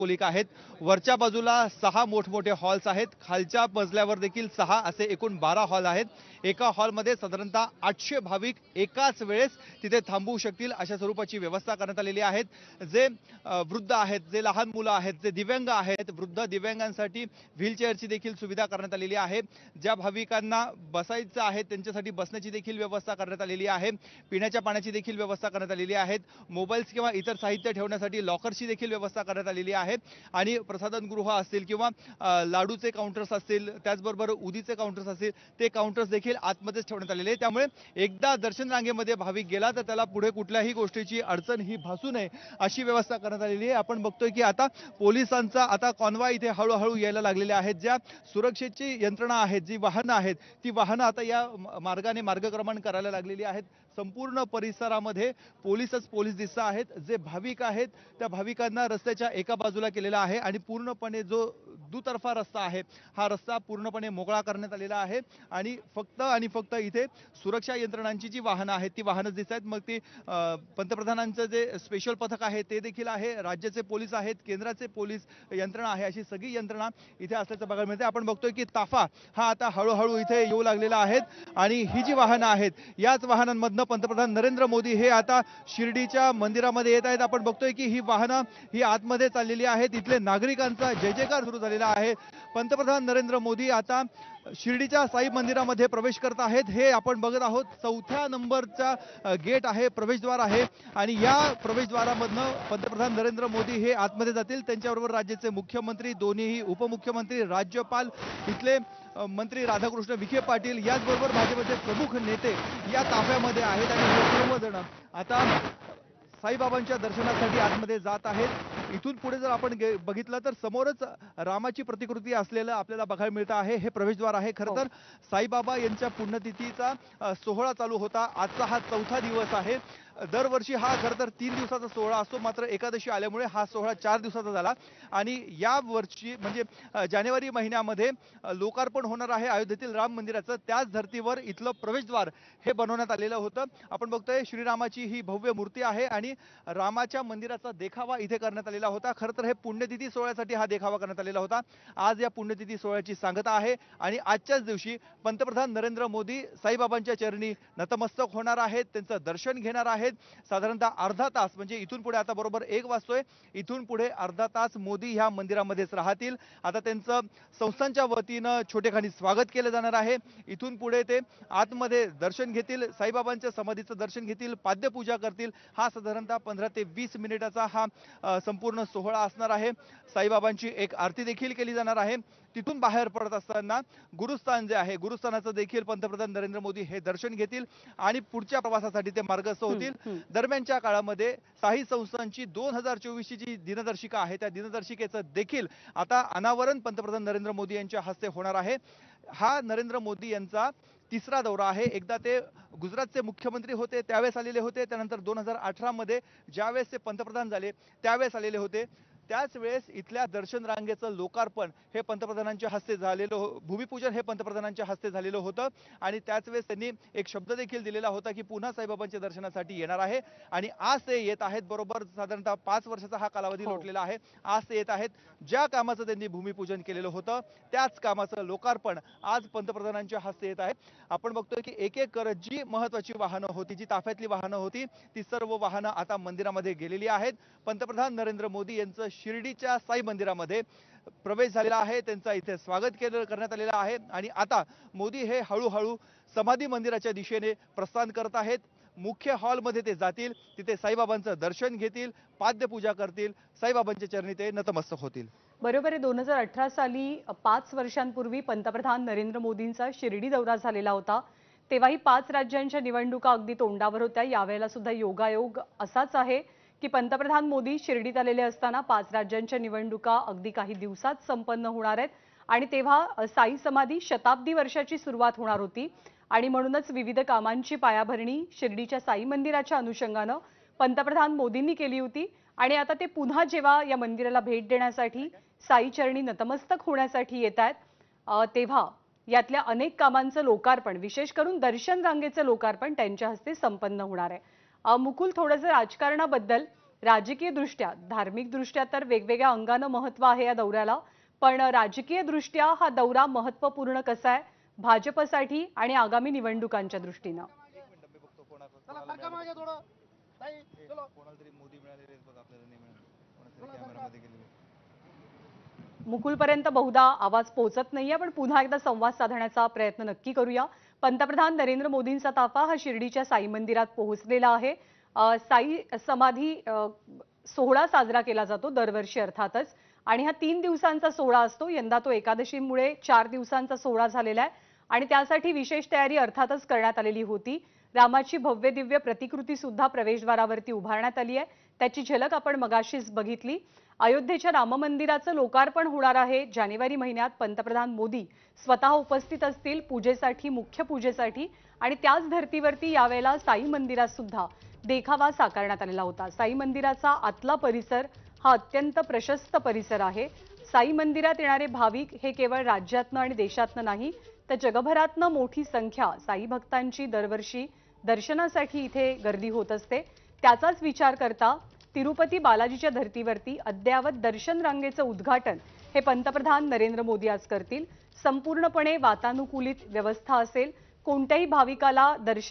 खोलिका आहेत। वरच्या बाजूला 6 मोठमोठे हॉल्स आहेत, खालच्या मजल्यावर देखील 6 असे एकूण 12 हॉल आहेत। एका हॉलमध्ये साधारणतः 800 भाविक एकाच वेळेस तिथे थांबू शकतील अशा स्वरूपाची व्यवस्था करण्यात आलेली आहे। जे वृद्ध आहेत, जे लहान मुलं आहेत, जे दिव्यांग आहेत, वृद्ध दिव्यांगांसाठी व्हीलचेअरची देखील सुविधा करण्यात आलेली आहे। ज्या भाविकांना बसायचं आहे त्यांच्यासाठी बसण्याची देखील व्यवस्था करण्यात आलेली आहे। पिण्याच्या पाण्याची देखील व्यवस्था करण्यात आलेली आहे। मोबाईल्स किंवा इतर साहित्य ठेवण्यासाठी लॉकरची देखील व्यवस्था करण्यात आलेली आहे। आणि प्रसाधनगृह असतील किंवा लाडूचे काउंटर्स असतील, त्याचबरोबर उदीचे काउंटर्स असतील, ते काउंटर्स देखील आतमध्येच ठेवण्यात आलेले आहे। त्यामुळे एकदा दर्शन रांगेमध्ये भाविक गेला तर त्याला पुढे कुठल्याही गोष्टीची अडचण ही भासू नये अशी व्यवस्था करण्यात आलेली आहे। आपण बघतोय की आता पोलिसांचा आता कॉन्वॉय इथे हळूहळू यायला लागलेले आहेत। ज्या सुरक्षेची यंत्रणा आहेत, जी वाहनं आहेत, ती वाहनं आता या मार्गाने मार्गक्रमण करायला लागलेली आहेत। संपूर्ण परिसरामध्ये पोलीस दिसत आहेत। जे भाविक आहेत त्या भाविकांना रस्त्याच्या एका बाजूला केलेला आहे आणि पूर्णपणे जो दुतर्फा रस्ता आहे हा रस्ता पूर्णपणे मोकळा करण्यात आलेला आहे आणि फक्त इथे सुरक्षा यंत्रणांची जी वाहनं आहेत ती वाहनं दिसत आहेत। मग ती पंतप्रधानांचं जे स्पेशल पथक आहे ते देखील आहे, राज्याचे पोलीस आहेत, केंद्राचे पोलीस यंत्रणा आहे, अशी सगळी यंत्रणा इथे असल्याचं बघायला मिळते। आपण बघतोय की ताफा हा आता हळूहळू इथे येऊ लागलेला आहे आणि ही जी वाहनं आहेत याच वाहनांमधनं पंतप्रधान नरेंद्र मोदी हे आता शिर्डीच्या मंदिरामध्ये येत आहेत। आपण बघतोय की ही वाहनं ही आतमध्ये चाललेली आहेत। इथले नागरिकांचा जय जयकार सुरू झालेला आहे। पंतप्रधान नरेंद्र मोदी आता शिर्डीच्या साई मंदिरामध्ये प्रवेश करत आहेत। हे आपण बघत आहोत 4थ्या नंबरचा गेट आहे, प्रवेशद्वार आहे आणि या प्रवेशद्वारामधनं पंतप्रधान नरेंद्र मोदी हे आतमध्ये जातील। त्यांच्याबरोबर राज्याचे मुख्यमंत्री, दोन्हीही उपमुख्यमंत्री, राज्यपाल, इथले मंत्री राधाकृष्ण विखे पाटील, याचबरोबर भाजपचे प्रमुख नेते या ताफ्यामध्ये आहेत आणि हे सर्वजण आता साईबाबांच्या दर्शनासाठी आतमध्ये जात आहेत। इथून पुढे जर आपण बघितलं तर समोरच रामाची प्रतिकृती असलेलं आपल्याला बघायला मिळतं आहे। हे प्रवेशद्वार आहे। खरं तर साईबाबा यांच्या पुण्यतिथीचा सोहळा चालू होता। आजचा हा 4था दिवस आहे। दरवर्षी हा खरं तर 3 दिवसाचा सोहळा असतो, मात्र एकादशी आल्यामुळे हा सोहळा 4 दिवसाचा झाला आणि या वर्षी म्हणजे जानेवारी महिन्यामध्ये लोकार्पण होणार आहे अयोध्येतील राम मंदिराचं। त्याच धर्तीवर इथलं प्रवेशद्वार हे बनवण्यात आलेलं होतं। आपण बघतोय श्रीरामाची ही भव्य मूर्ती आहे आणि रामाच्या मंदिराचा देखावा इथे करण्यात आलेला होता। खरं तर हे पुण्यतिथी सोहळ्यासाठी हा देखावा करण्यात आलेला होता। आज या पुण्यतिथी सोहळ्याची सांगता आहे आणि आजच्याच दिवशी पंतप्रधान नरेंद्र मोदी साईबाबांच्या चरणी नतमस्तक होणार आहेत, त्यांचं दर्शन घेणार आहेत। साधारणतः अर्धा तास म्हणजे इथून पुढे आता बरोबर 1 वाजतोय, इथून पुढे अर्धा तास मोदी ह्या मंदिरामध्येच राहतील। आता त्यांचं संस्थांच्या वतीनं छोटेखानी स्वागत केलं जाणार आहे। इथून पुढे ते आतमध्ये दर्शन घेतील, साईबाबांच्या समाधीचं दर्शन घेतील, पाद्यपूजा करतील। हा साधारणतः 15 ते 20 मिनिटाचा हा संपूर्ण सोहळा असणार आहे। साईबाबांची एक आरती देखील केली जाणार आहे। तिथून बाहेर पडत असताना गुरुस्थान जे आहे, गुरुस्थानाचं देखील पंतप्रधान नरेंद्र मोदी हे दर्शन घेतील आणि पुढच्या प्रवासासाठी ते मार्गस्थ होतील। दरम्यानच्या काळामध्ये साई संस्थांची 2024 ची जी दिनदर्शिका आहे त्या दिनदर्शिकेचं देखील आता अनावरण पंतप्रधान नरेंद्र मोदी यांच्या हस्ते होणार आहे। हा नरेंद्र मोदी यांचा 3रा दौरा आहे। एकदा ते गुजरातचे मुख्यमंत्री होते त्यावेळेस आलेले होते, त्यानंतर 2018 मध्ये ज्यावेळेस ते पंतप्रधान झाले त्यावेळेस आलेले होते। त्याच वेळेस इथल्या दर्शन रांगेचं लोकार्पण हे पंतप्रधानांच्या हस्ते झालेलं, भूमिपूजन हे पंतप्रधानांच्या हस्ते झालेलं होतं आणि त्याच वेळेस त्यांनी एक शब्द देखील दिलेला होता की पुन्हा साईबाबांच्या दर्शनासाठी येणार आहे आणि आज ते येत आहेत। बरोबर साधारणतः 5 वर्षाचा हा कालावधी लोटलेला आहे। आज ते येत आहेत। ज्या कामाचं त्यांनी भूमिपूजन केलेलं होतं त्याच कामाचं लोकार्पण आज पंतप्रधानांच्या हस्ते येत आहे। आपण बघतोय की एक करत जी महत्त्वाची वाहनं होती, जी ताफ्यातली वाहनं होती, ती सर्व वाहनं आता मंदिरामध्ये गेलेली आहेत। पंतप्रधान नरेंद्र मोदी यांचं शिर्डीच्या साई मंदिरामध्ये प्रवेश झालेला आहे, त्यांचा इथे स्वागत करण्यात आलेलं आहे आणि आता मोदी हे हळूहळू समाधी मंदिराच्या दिशेने प्रस्थान करत आहेत। मुख्य हॉलमध्ये ते जातील, तिथे साईबाबांचं दर्शन घेतील, पाद्यपूजा करतील, साईबाबांच्या चरणी ते नतमस्तक होतील। बरोबर आहे। 2018 साली 5 वर्षांपूर्वी पंतप्रधान नरेंद्र मोदींचा शिर्डी दौरा झालेला होता। तेव्हाही 5 राज्यांच्या निवडणुका अगदी तोंडावर होत्या। यावेळेला सुद्धा योगायोग असाच आहे की पंतप्रधान मोदी शिर्डीत आलेले असताना 5 राज्यांच्या निवडणुका अगदी काही दिवसात संपन्न होणार आहेत आणि तेव्हा साई समाधी शताब्दी वर्षाची सुरुवात होणार होती आणि म्हणूनच विविध कामांची पायाभरणी शिर्डीच्या साई मंदिराच्या अनुषंगानं पंतप्रधान मोदींनी केली होती आणि आता ते पुन्हा जेव्हा या मंदिराला भेट देण्यासाठी साई चरणी नतमस्तक होण्यासाठी येत आहेत तेव्हा यातल्या अनेक कामांचं लोकार्पण, विशेष करून दर्शन रांगेचं लोकार्पण त्यांच्या हस्ते संपन्न होणार आहे। मुकुल, थोडंसं राजकारणाबद्दल राजकीय दृष्ट्या, धार्मिक दृष्ट्या तर वेगवेगळ्या अंगानं महत्त्व आहे या दौऱ्याला, पण राजकीय दृष्ट्या हा दौरा महत्त्वपूर्ण कसा आहे भाजपसाठी आणि आगामी निवडणुकांच्या दृष्टीनं? एक मिनिट मी बघतो कोणाला तरी मोदी मिळाले रे, बघ आपल्याला नाही मिळाले. कोणातरी कॅमेरामध्ये गेलेले. मुकुलपर्यंत बहुधा आवाज पोहोचत नाहीये, पण पुन्हा एकदा संवाद साधण्याचा प्रयत्न नक्की करूया. पंतप्रधान नरेंद्र मोदींचा ताफा हा शिर्डीच्या साई मंदिरात पोहोचलेला आहे. साई समाधी सोहळा साजरा केला जातो दरवर्षी अर्थातच, आणि हा 3 दिवसांचा सोहळा असतो. यंदा तो एकादशीमुळे 4 दिवसांचा सोहळा झालेला आहे आणि त्यासाठी विशेष तयारी अर्थातच करण्यात आलेली होती. रामाची भव्य दिव्य प्रतिकृती सुद्धा प्रवेशद्वारावरती उभारण्यात आली आहे. त्याची झलक आपण मगाशीच बघितली. अयोध्येच्या राम मंदिराचं लोकार्पण होणार आहे जानेवारी महिन्यात. पंतप्रधान मोदी स्वतः उपस्थित असतील पूजेसाठी, मुख्य पूजेसाठी, आणि त्याच धर्तीवरती यावेळेला साई मंदिरात सुद्धा देखावा साकारण्यात आलेला होता. साई मंदिराचा आतला परिसर हा अत्यंत प्रशस्त परिसर आहे. साई मंदिरात येणारे भाविक हे केवळ राज्यातनं आणि देशातनं नाही, तर जगभरातनं मोठी संख्या साई भक्तांची दरवर्षी दर्शनासाठी इथे गर्दी होत असते. त्याचाच विचार करता तिरुपती बालाजीच्या धर्तीवरती अद्ययावत दर्शन रांगेचं उद्घाटन हे पंतप्रधान नरेंद्र मोदी आज करतील. संपूर्णपणे वातानुकूलित व्यवस्था असेल. कोणत्याही भाविकाला दर्शन